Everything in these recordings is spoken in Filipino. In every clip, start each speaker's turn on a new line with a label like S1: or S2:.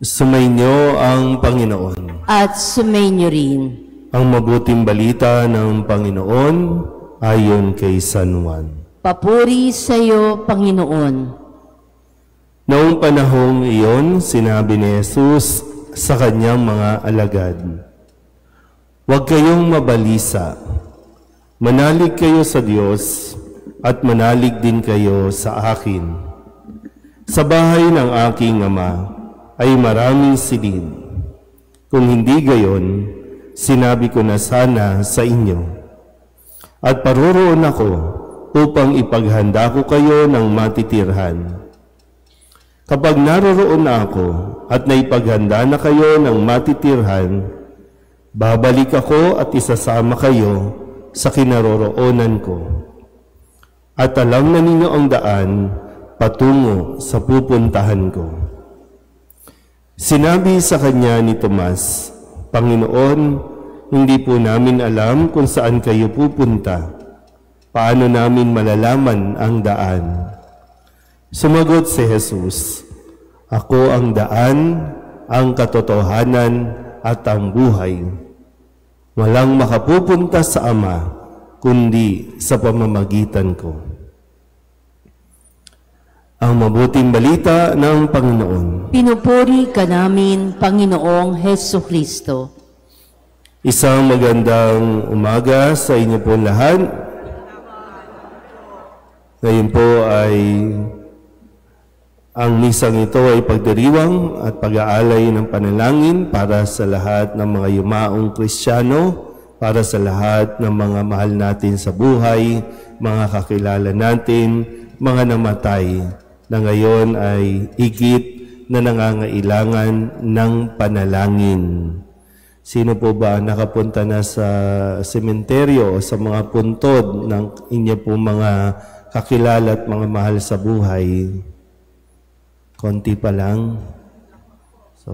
S1: Sumainyo ang Panginoon.
S2: At sumainyo rin.
S1: Ang mabuting balita ng Panginoon ayon kay San Juan.
S2: Papuri sa iyo, Panginoon.
S1: Noong panahong iyon, sinabi ni Jesus sa kanyang mga alagad, "Huwag kayong mabalisa. Manalig kayo sa Diyos at manalig din kayo sa akin. Sa bahay ng aking Ama ay maraming silid. Kung hindi gayon, sinabi ko na sana sa inyo. At paroroon ako upang ipaghanda ko kayo ng matitirhan. Kapag naroroon na ako at naipaghanda na kayo ng matitirhan, babalik ako at isasama kayo sa kinaroroonan ko. At alam na ninyo ang daan patungo sa pupuntahan ko." Sinabi sa kanya ni Tomas, "Panginoon, hindi po namin alam kung saan kayo pupunta. Paano namin malalaman ang daan?" Sumagot si Jesus, "Ako ang daan, ang katotohanan at ang buhay. Walang makapupunta sa Ama kundi sa pamamagitan ko." Ang mabuting balita ng Panginoon.
S2: Pinupuri ka namin, Panginoong Hesukristo.
S1: Isang magandang umaga sa inyo po lahat. Ngayon po ay ang misang ito ay pagdiriwang at pag-aalay ng panalangin para sa lahat ng mga yumaong Kristiyano, para sa lahat ng mga mahal natin sa buhay, mga kakilala natin, mga namatay, na ngayon ay higit na nangangailangan ng panalangin. Sino po ba nakapunta na sa sementeryo o sa mga puntod ng inyo po mga kakilala at mga mahal sa buhay? Konti pa lang. So,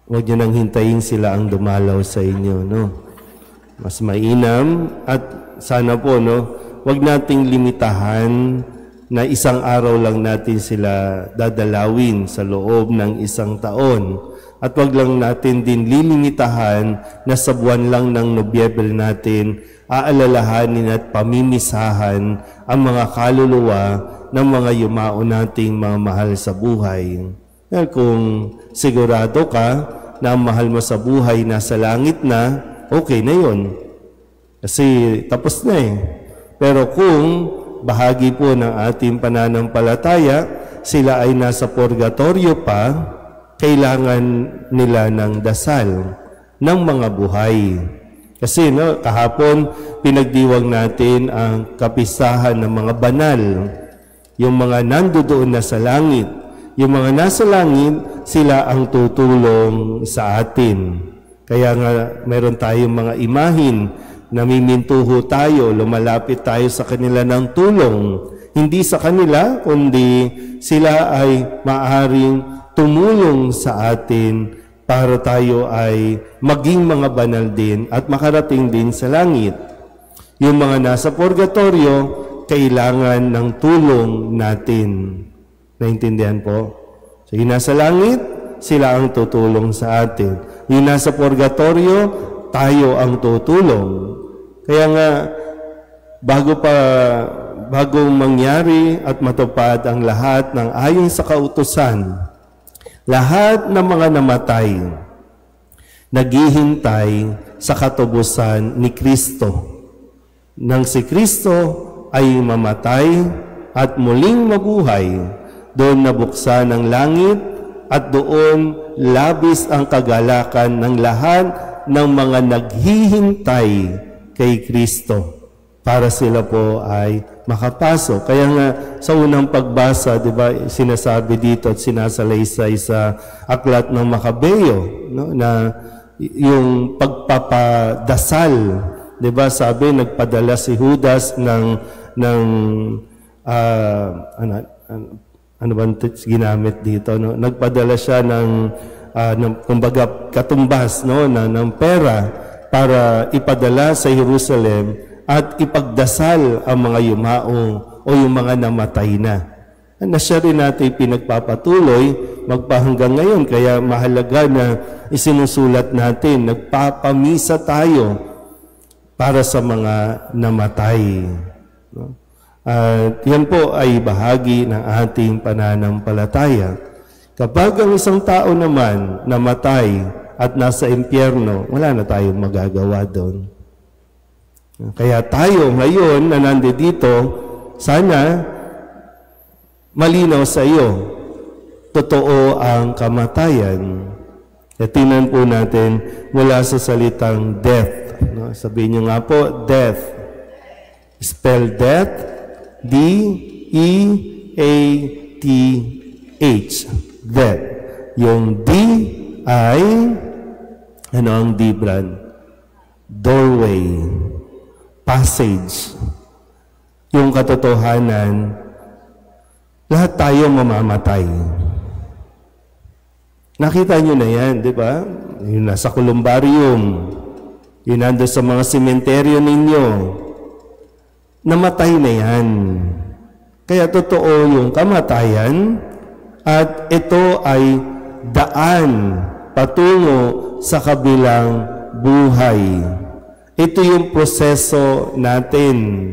S1: huwag nyo nang hintayin sila ang dumalaw sa inyo, no? Mas mainam at sana po, no, huwag nating limitahan na isang araw lang natin sila dadalawin sa loob ng isang taon. At wag lang natin din lilimitahan na sa buwan lang ng Nobyembre natin aalalahanin at pamimisahan ang mga kaluluwa ng mga yumao nating mga mahal sa buhay. Dahil kung sigurado ka na ang mahal mo sa buhay nasa langit na, okay na yun. Kasi tapos na eh. Pero kung bahagi po ng ating pananampalataya, sila ay nasa purgatorio pa, kailangan nila ng dasal ng mga buhay. Kasi kahapon pinagdiwang natin ang kapistahan ng mga banal, yung mga nandoon na sa langit. Yung mga nasa langit, sila ang tutulong sa atin. Kaya nga meron tayong mga imahin, namimintuho tayo, lumalapit tayo sa kanila ng tulong. Hindi sa kanila, kundi sila ay maaaring tumulong sa atin para tayo ay maging mga banal din at makarating din sa langit. Yung mga nasa purgatorio, kailangan ng tulong natin. Naintindihan po? So, yung nasa langit, sila ang tutulong sa atin. Yung nasa purgatorio, tayo ang tutulong. Kaya nga, bago mangyari at matupad ang lahat ng ayon sa kautusan, lahat ng mga namatay, naghihintay sa katubusan ni Kristo. Nang si Kristo ay mamatay at muling mabuhay, doon nabuksan ang langit at doon labis ang kagalakan ng lahat ng mga naghihintay kay Kristo para sila po ay makapasok. Kaya nga sa unang pagbasa, di ba, sinasabi dito at sinasalaysay sa aklat ng Makabeo, no, na yung pagpapadasal, di ba, sabi nagpadala si Judas ng ano ba ginamit dito, no? Nagpadala siya ng kumbaga katumbas, no, ng pera para ipadala sa Jerusalem at ipagdasal ang mga yumao o yung mga namatay na. na siya rin natin pinagpapatuloy magpahanggang ngayon. Kaya mahalaga na isinusulat natin, nagpapamisa tayo para sa mga namatay. At yan po ay bahagi ng ating pananampalataya. Kapag ang isang tao naman namatay at nasa impyerno, wala na tayong magagawa doon. Kaya tayo ngayon na nandito, sana malinaw sa iyo, totoo ang kamatayan. At tingnan po natin mula sa salitang death. Sabihin niyo nga po, death. Spell death, D-E-A-T-H. Death. Yung D ay, ano ang D, Brad? Doorway. Passage. Yung katotohanan, lahat tayo mamamatay. Nakita nyo na yan, di ba? Yung nasa columbarium, yun nandun sa mga sementeryo ninyo, namatay na yan. Kaya totoo yung kamatayan, at ito ay daan patungo sa kabilang buhay. Ito yung proseso natin.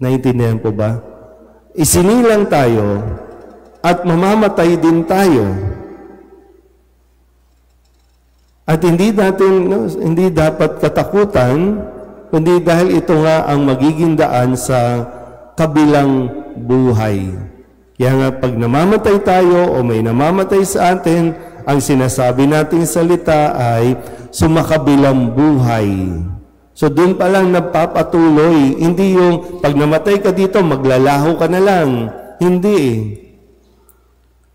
S1: Naintindihan po ba? Isinilang tayo at mamamatay din tayo. At hindi dapat katakutan, kundi dahil ito nga ang magiging daan sa kabilang buhay. Kaya nga pag namamatay tayo o may namamatay sa atin, ang sinasabi nating salita ay sumakabilang buhay. So doon pa lang nagpapatuloy. Hindi yung pag namatay ka dito, maglalaho ka na lang. Hindi.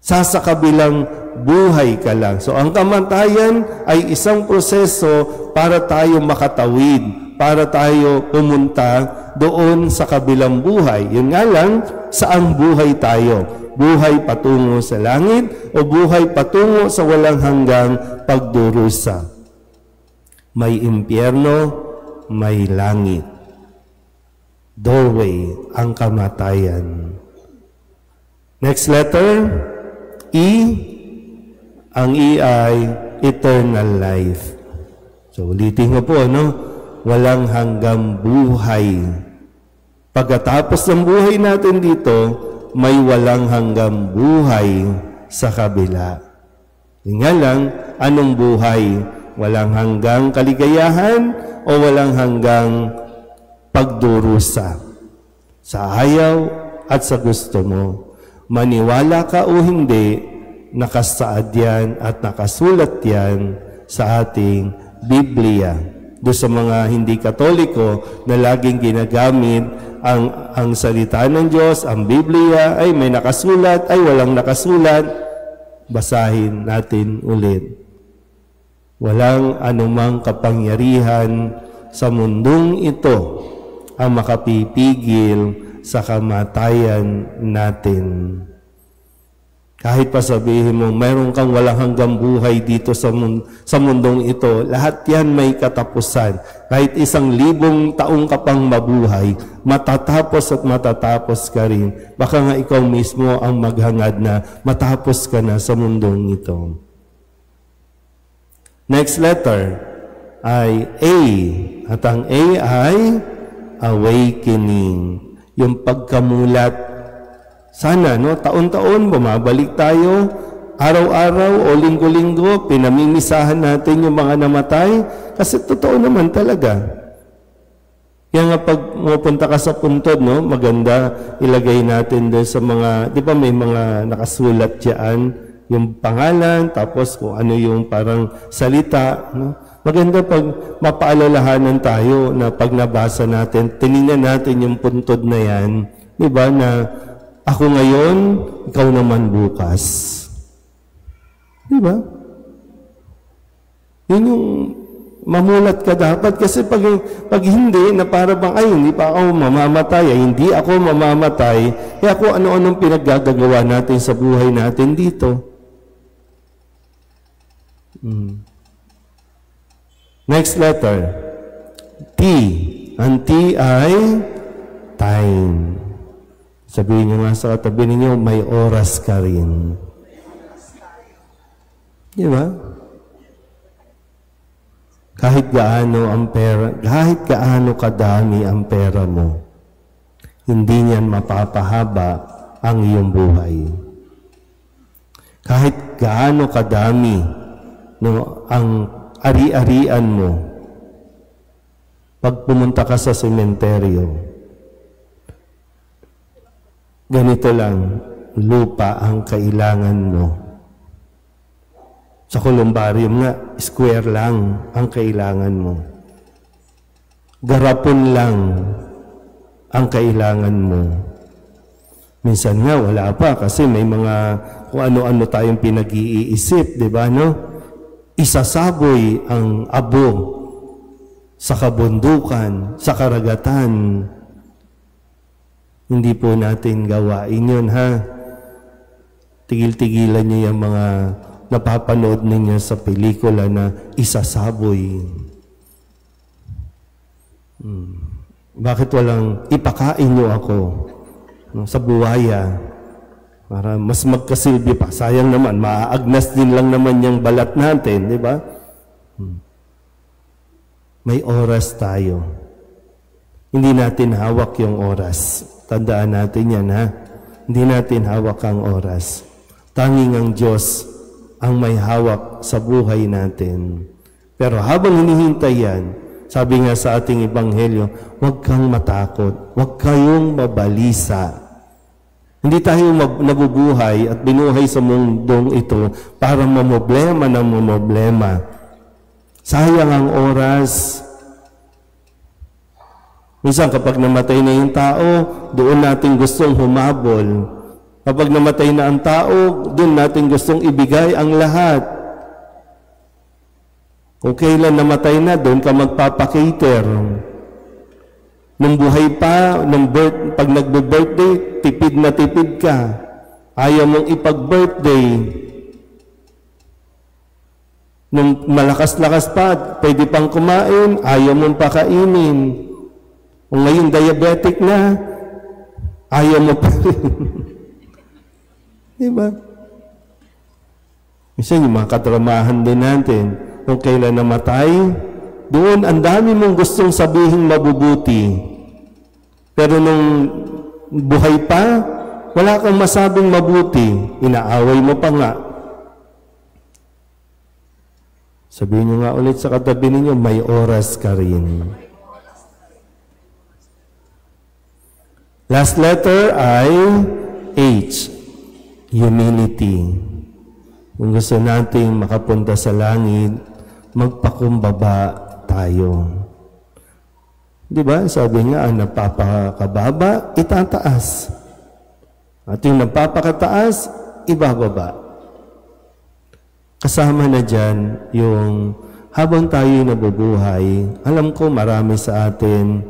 S1: Sasakabilang buhay ka lang. So ang kamatayan ay isang proseso para tayo makatawid, para tayo pumunta doon sa kabilang buhay. Yun nga lang, saang buhay tayo? Buhay patungo sa langit o buhay patungo sa walang hanggang pagdurusa? May impyerno, may langit. Doorway, ang kamatayan. Next letter, E. Ang E ay eternal life. So, ulitin ko po, walang hanggang buhay. Pagkatapos ng buhay natin dito, may walang hanggang buhay sa kabila. Nga lang, anong buhay? Walang hanggang kaligayahan o walang hanggang pagdurusa? Sa ayaw at sa gusto mo. Maniwala ka o hindi, nakasaad yan at nakasulat yan sa ating Biblia. Doon sa mga hindi Katoliko na laging ginagamit ang salita ng Diyos, ang Biblia, ay may nakasulat, ay walang nakasulat, basahin natin ulit. Walang anumang kapangyarihan sa mundong ito ang makapipigil sa kamatayan natin. Kahit pa sabihin mo, mayroon kang walang hanggang buhay dito sa mundong ito, lahat yan may katapusan. Kahit 1,000 taong ka pang mabuhay, matatapos at matatapos ka rin. Baka nga ikaw mismo ang maghangad na matapos ka na sa mundong ito. Next letter ay A. At ang A ay awakening. Yung pagkamulat. Sana, taon-taon bumabalik tayo, araw-araw o linggo-linggo, pinamimisahan natin yung mga namatay, kasi totoo naman talaga. Kaya nga pag pupunta ka sa puntod, maganda ilagay natin doon sa mga, di ba may mga nakasulat diyan, yung pangalan, tapos kung ano yung parang salita. Maganda pag mapaalalahanan tayo na pag nabasa natin, tinignan natin yung puntod na yan, di ba, na ako ngayon, ikaw naman bukas. Di ba? Yun yung mamulat ka dapat. Kasi pag hindi, na para bang, ay, hindi pa ako mamamatay, ay, hindi ako mamamatay, kaya kung ano-anong pinaggagawa natin sa buhay natin dito. Next letter. T. Ang T ay time. Sabihin niyo nga sa katabi ninyo, may oras ka rin. Di ba? Kahit gaano ang pera, kahit gaano kadami ang pera mo, hindi niyan mapapahaba ang iyong buhay. Kahit gaano kadami ang ari-arian mo, pag pumunta ka sa sementeryo, ganito lang, lupa ang kailangan mo. Sa columbarium nga, square lang ang kailangan mo. Garapon lang ang kailangan mo. Minsan nga, wala pa kasi may mga kung ano-ano tayong pinag-iisip, di ba, no? Isasaboy ang abo sa kabundukan, sa karagatan. Hindi po natin gawain yun, ha? Tigil-tigilan niyo yung mga napapanood ninyo sa pelikula na isasaboy. Bakit walang ipakain niyo ako sa buwaya para mas magkasilbi pa? Sayang naman, maaagnas din lang naman yung balat natin, di ba? May oras tayo. Hindi natin hawak yung oras. Tandaan natin yan, ha? Hindi natin hawak ang oras. Tanging ang Diyos ang may hawak sa buhay natin. Pero habang hinihintay yan, sabi nga sa ating ebanghelyo, huwag kang matakot, huwag kayong mabalisa. Hindi tayo nabubuhay at binuhay sa mundong ito para mamoblema ng mamoblema. Sayang ang oras. Minsan kapag namatay na yung tao, doon natin gustong humabol. Kapag namatay na ang tao, doon natin gustong ibigay ang lahat. Kung kailan namatay na, doon ka magpapakater. Nung buhay pa, pag nagbe-birthday, tipid na tipid ka. Ayaw mong ipag-birthday. Nung malakas-lakas pa, pwede pang kumain, ayaw mong pakainin. Kung ngayon diabetic na, ayaw mo pa rin. Diba? Minsan yung mga kadramahan din natin, kung kailan namatay, doon ang dami mong gustong sabihin mabubuti. Pero nung buhay pa, wala kang masabing mabuti. Inaaway mo pa nga. Sabihin nyo nga ulit sa katabi ninyo, may oras ka rin. Last letter ay H. Humility. Kung gusto nating makapunta sa langit, magpakumbaba tayo. Di ba? Sabi nga, ang napapakababa, itataas. At yung napapakataas, ibababa. Kasama na dyan yung habang tayo nabubuhay, alam ko marami sa atin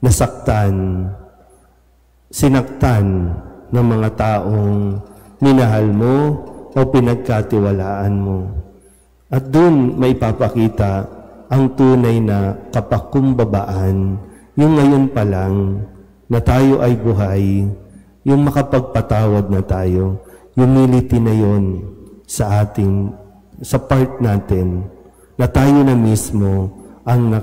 S1: nasaktan, sinaktan ng mga taong minahal mo o pinagkatiwalaan mo. At doon may papakita ang tunay na kapakumbabaan, yung ngayon pa lang na tayo ay buhay, yung makapagpatawad na tayo, humility na yon sa part natin, na tayo na mismo ang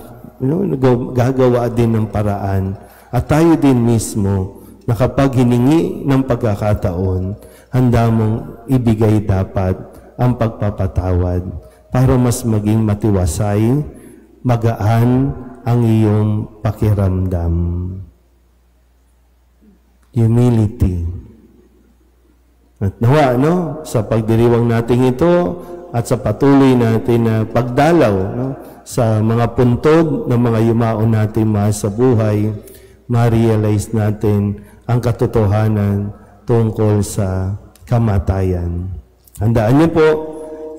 S1: gagawa din ng paraan, at tayo din mismo na kapag hiningi ng pagkakataon, handa mong ibigay dapat ang pagpapatawad para mas maging matiwasay, magaan ang iyong pakiramdam. Humility. At nawa, sa pagdiriwang natin ito at sa patuloy natin na pagdalaw sa mga puntod ng mga yumaon natin sa buhay, ma-realize natin ang katotohanan tungkol sa kamatayan. Handaan niyo po,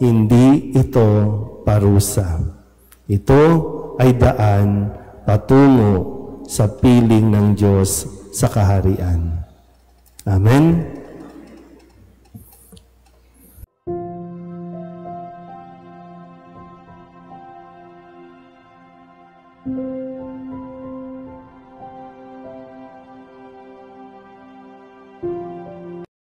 S1: hindi ito parusa. Ito ay daan patungo sa piling ng Diyos sa kaharian. Amen?